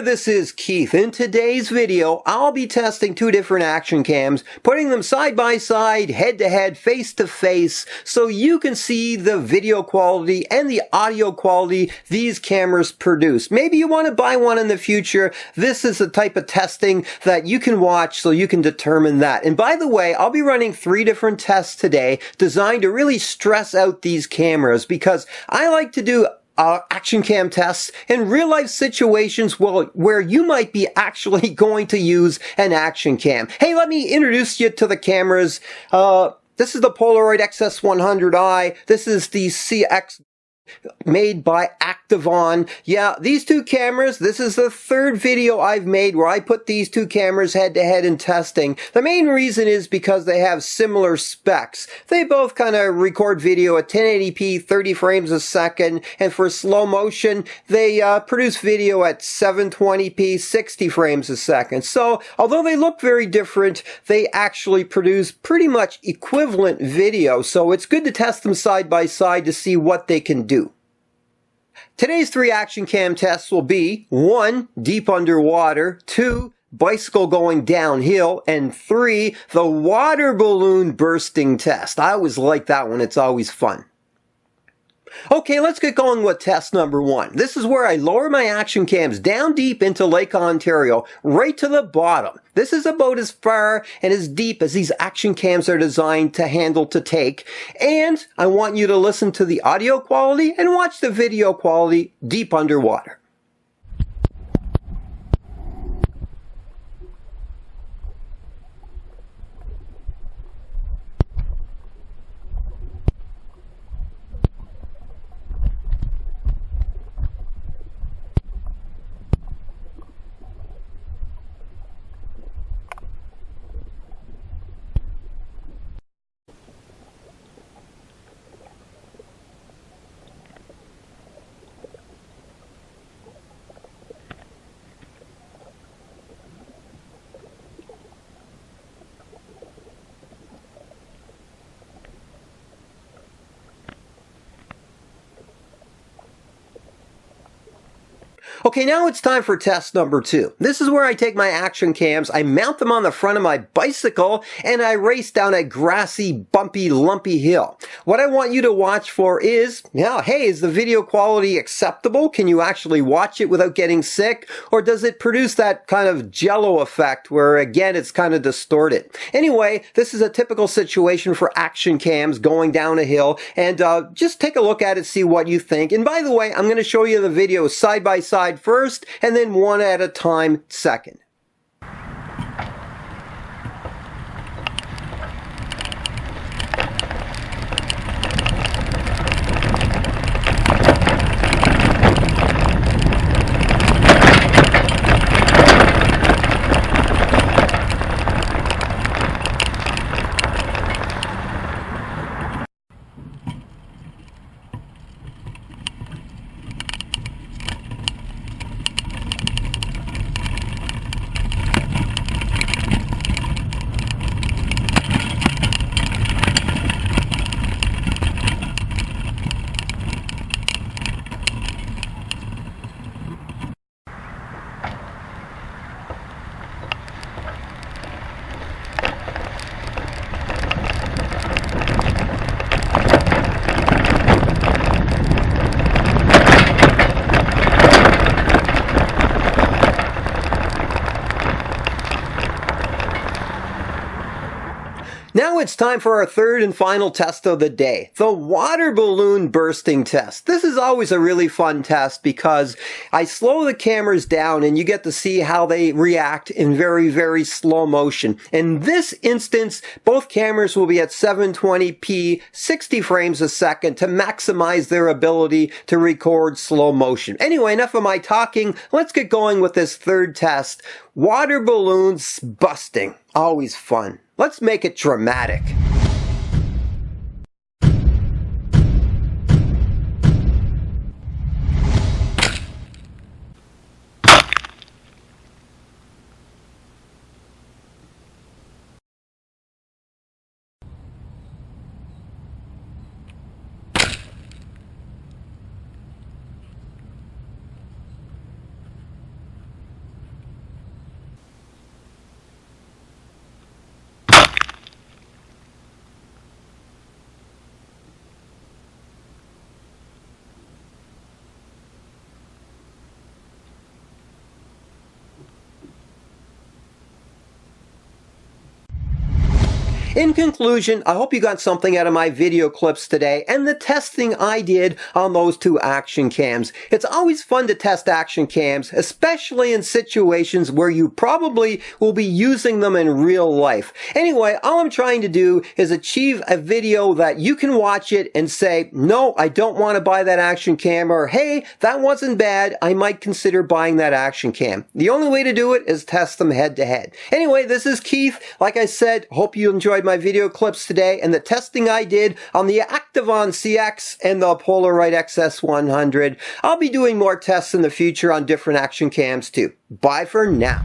there, this is Keith. In today's video, I'll be testing two different action cams, putting them side by side, head to head, face to face, so you can see the video quality and the audio quality these cameras produce. Maybe you want to buy one in the future. This is the type of testing that you can watch so you can determine that. And by the way, I'll be running 3 different tests today designed to really stress out these cameras, because I like to do action cam tests in real life situations where you might be actually going to use an action cam. Hey, let me introduce you to the cameras. This is the Polaroid XS-100i. This is the CX made by ActiveOn. Yeah, these two cameras, this is the 3rd video I've made where I put these two cameras head to head in testing. The main reason is because they have similar specs. They both kind of record video at 1080p, 30 frames a second, and for slow motion, they produce video at 720p, 60 frames a second. So, although they look very different, they actually produce pretty much equivalent video, so it's good to test them side by side to see what they can do. Today's 3 action cam tests will be 1. Deep underwater, 2. Bicycle going downhill, and 3. The water balloon bursting test. I always like that one, it's always fun. Okay, let's get going with test number 1. This is where I lower my action cams down deep into Lake Ontario, right to the bottom. This is about as far and as deep as these action cams are designed to handle to take. And I want you to listen to the audio quality and watch the video quality deep underwater. Okay, now it's time for test number 2. This is where I take my action cams, I mount them on the front of my bicycle, and I race down a grassy, bumpy, lumpy hill. What I want you to watch for is, hey, is the video quality acceptable? Can you actually watch it without getting sick? Or does it produce that kind of jello effect where, again, it's kind of distorted? Anyway, this is a typical situation for action cams going down a hill, and just take a look at it, see what you think. And by the way, I'm going to show you the video side by side first, and then one at a time second. Now it's time for our 3rd and final test of the day, the water balloon bursting test. This is always a really fun test because I slow the cameras down and you get to see how they react in very, very slow motion. In this instance, both cameras will be at 720p, 60 frames a second to maximize their ability to record slow motion. Anyway, enough of my talking. Let's get going with this 3rd test. Water balloons busting. Always fun. Let's make it dramatic. In conclusion, I hope you got something out of my video clips today and the testing I did on those two action cams. It's always fun to test action cams, especially in situations where you probably will be using them in real life. Anyway, all I'm trying to do is achieve a video that you can watch it and say, no, I don't want to buy that action cam, or hey, that wasn't bad, I might consider buying that action cam. The only way to do it is test them head to head. Anyway, this is Keith. Like I said, hope you enjoyed my video clips today and the testing I did on the ActiveOn CX and the Polaroid XS-100. I'll be doing more tests in the future on different action cams too. Bye for now.